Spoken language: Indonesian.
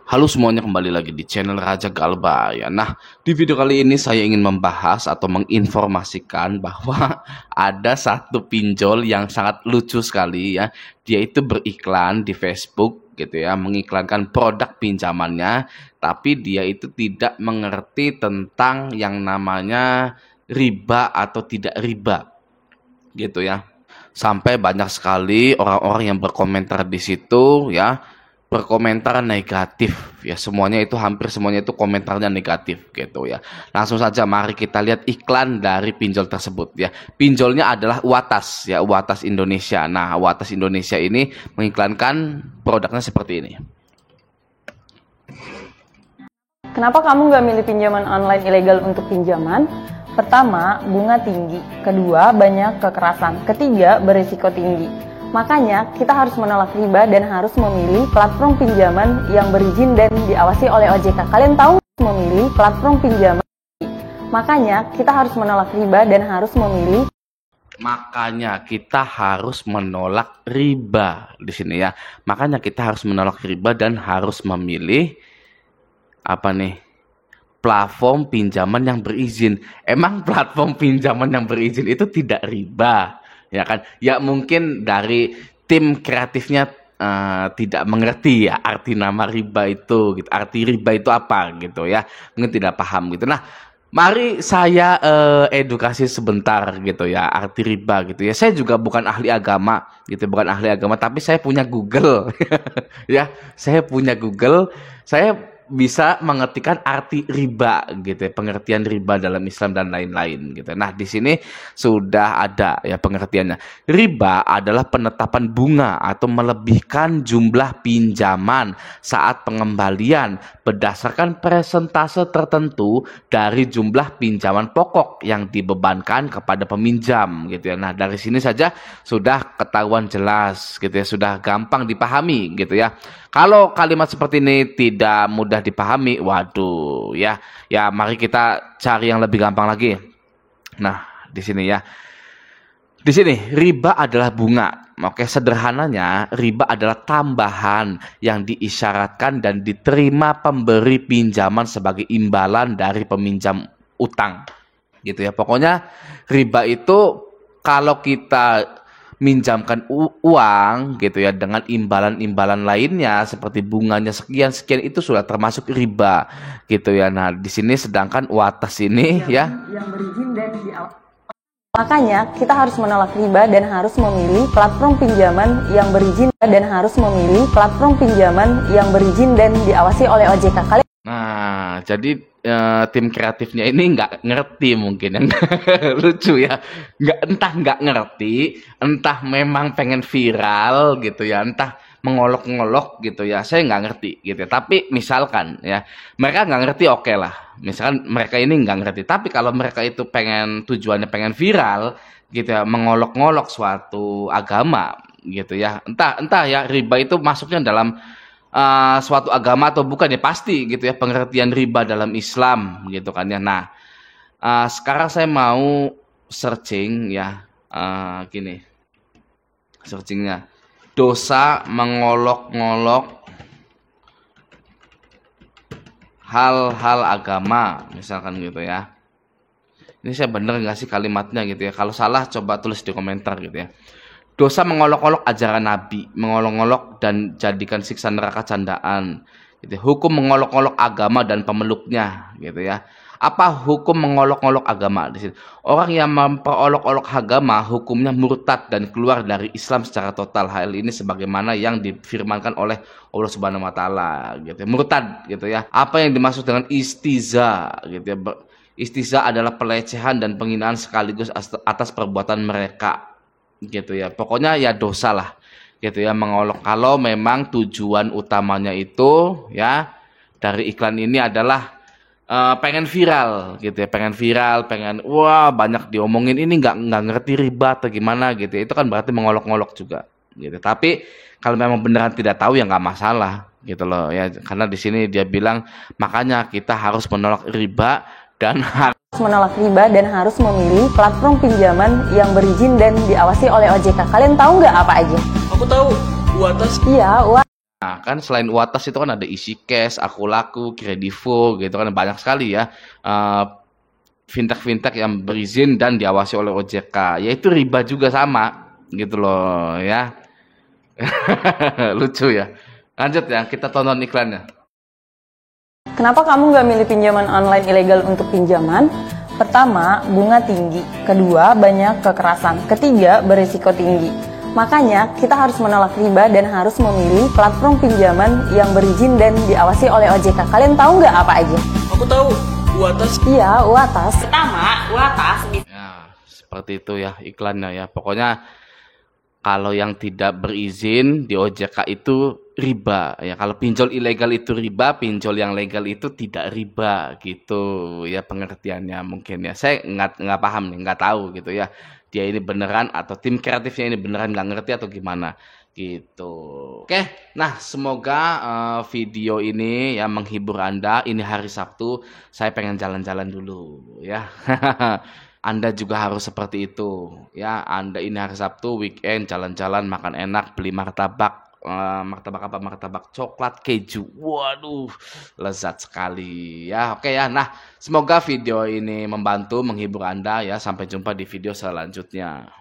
Halo semuanya, kembali lagi di channel Raja Galba ya. Nah, di video kali ini saya ingin membahas atau menginformasikan bahwa ada satu pinjol yang sangat lucu sekali ya. Dia itu beriklan di Facebook gitu ya, mengiklankan produk pinjamannya, tapi dia itu tidak mengerti tentang yang namanya riba atau tidak riba gitu ya. Sampai banyak sekali orang-orang yang berkomentar di situ ya, berkomentar negatif ya, semuanya itu hampir semuanya itu komentarnya negatif gitu ya. Langsung saja mari kita lihat iklan dari pinjol tersebut ya. Pinjolnya adalah Uatas ya, Uatas Indonesia. Nah, Uatas Indonesia ini mengiklankan produknya seperti ini. Kenapa kamu nggak milih pinjaman online ilegal untuk pinjaman? Pertama, bunga tinggi. Kedua, banyak kekerasan. Ketiga, berisiko tinggi. Makanya, kita harus menolak riba dan harus memilih platform pinjaman yang berizin dan diawasi oleh OJK. Kalian tahu memilih platform pinjaman? Makanya, kita harus menolak riba dan harus memilih. Makanya kita harus menolak riba di sini ya. Makanya kita harus menolak riba dan harus memilih apa nih? Platform pinjaman yang berizin. Emang platform pinjaman yang berizin itu tidak riba? Ya kan, ya mungkin dari tim kreatifnya tidak mengerti ya arti nama riba itu gitu, arti riba itu apa gitu ya, mungkin tidak paham gitu. Nah, mari saya edukasi sebentar gitu ya arti riba gitu ya. Saya juga bukan ahli agama gitu, bukan ahli agama, tapi saya punya Google ya, saya punya Google, saya bisa mengertikan arti riba gitu ya, pengertian riba dalam Islam dan lain-lain gitu. Nah, di sini sudah ada ya pengertiannya. Riba adalah penetapan bunga atau melebihkan jumlah pinjaman saat pengembalian berdasarkan persentase tertentu dari jumlah pinjaman pokok yang dibebankan kepada peminjam gitu ya. Nah, dari sini saja sudah ketahuan jelas gitu ya, sudah gampang dipahami gitu ya. Kalau kalimat seperti ini tidak mudah dipahami, waduh ya, ya mari kita cari yang lebih gampang lagi. Nah, di sini ya, di sini riba adalah bunga. Oke, sederhananya riba adalah tambahan yang diisyaratkan dan diterima pemberi pinjaman sebagai imbalan dari peminjam utang, gitu ya. Pokoknya riba itu kalau kita minjamkan uang gitu ya dengan imbalan-imbalan lainnya seperti bunganya sekian itu sudah termasuk riba gitu ya. Nah, di sini sedangkan Uatas ini yang berizin dan Makanya, kita harus menolak riba dan harus memilih platform pinjaman yang berizin dan harus memilih platform pinjaman yang berizin dan diawasi oleh OJK. Kalian. Nah, jadi tim kreatifnya ini nggak ngerti mungkin yang lucu ya, nggak ngerti, entah memang pengen viral gitu ya, entah mengolok-ngolok gitu ya, saya nggak ngerti gitu. Tapi misalkan ya mereka nggak ngerti, oke lah, misalkan mereka ini nggak ngerti, tapi kalau mereka itu pengen tujuannya pengen viral gitu ya, mengolok-ngolok suatu agama gitu ya, entah ya riba itu masuknya dalam suatu agama atau bukan ya, pasti gitu ya pengertian riba dalam Islam gitu kan ya. Nah, sekarang saya mau searching ya, gini searchingnya, dosa mengolok-ngolok hal-hal agama misalkan gitu ya. Ini saya bener nggak sih kalimatnya gitu ya, kalau salah coba tulis di komentar gitu ya. Dosa mengolok-olok ajaran Nabi, mengolok-olok dan jadikan siksa neraka candaan. Gitu. Hukum mengolok-olok agama dan pemeluknya, gitu ya. Apa hukum mengolok-olok agama di sini? Orang yang memperolok-olok agama hukumnya murtad dan keluar dari Islam secara total. Hal ini sebagaimana yang difirmankan oleh Allah Subhanahu wa taala, gitu. Murtad gitu ya. Apa yang dimaksud dengan istiza gitu ya? Istiza adalah pelecehan dan penghinaan sekaligus atas perbuatan mereka, gitu ya. Pokoknya ya dosa lah gitu ya mengolok, kalau memang tujuan utamanya itu ya dari iklan ini adalah pengen viral gitu ya, pengen viral, pengen wah banyak diomongin, ini nggak ngerti riba atau gimana gitu ya. Itu kan berarti mengolok-ngolok juga gitu. Tapi kalau memang beneran tidak tahu ya nggak masalah gitu loh ya, karena di sini dia bilang makanya kita harus menolak riba dan harus menolak riba dan harus memilih platform pinjaman yang berizin dan diawasi oleh OJK. Kalian tahu nggak apa aja? Aku tahu, Uatas. Iya, Nah, kan selain Uatas itu kan ada EasyCash, Aku Laku, Kredivo gitu kan banyak sekali ya. eh, Fintech-fintech yang berizin dan diawasi oleh OJK. Yaitu riba juga sama gitu loh ya. Lucu ya. Lanjut ya, kita tonton iklannya. Kenapa kamu nggak milih pinjaman online ilegal untuk pinjaman? Pertama, bunga tinggi. Kedua, banyak kekerasan. Ketiga, berisiko tinggi. Makanya, kita harus menolak riba dan harus memilih platform pinjaman yang berizin dan diawasi oleh OJK. Kalian tahu nggak apa aja? Aku tahu, Uatas. Iya, Uatas. Pertama, Uatas. Ya, seperti itu ya iklannya ya. Pokoknya kalau yang tidak berizin di OJK itu riba ya. Kalau pinjol ilegal itu riba, pinjol yang legal itu tidak riba gitu ya pengertiannya mungkin ya. Saya nggak paham nih, nggak tahu gitu ya. Dia ini beneran atau tim kreatifnya ini beneran nggak ngerti atau gimana gitu. Oke, nah semoga video ini ya menghibur Anda. Ini hari Sabtu, saya pengen jalan-jalan dulu ya. Anda juga harus seperti itu ya. Anda ini hari Sabtu weekend jalan-jalan makan enak beli martabak, martabak apa, martabak coklat keju, waduh lezat sekali ya. Oke ya, nah semoga video ini membantu menghibur Anda ya. Sampai jumpa di video selanjutnya.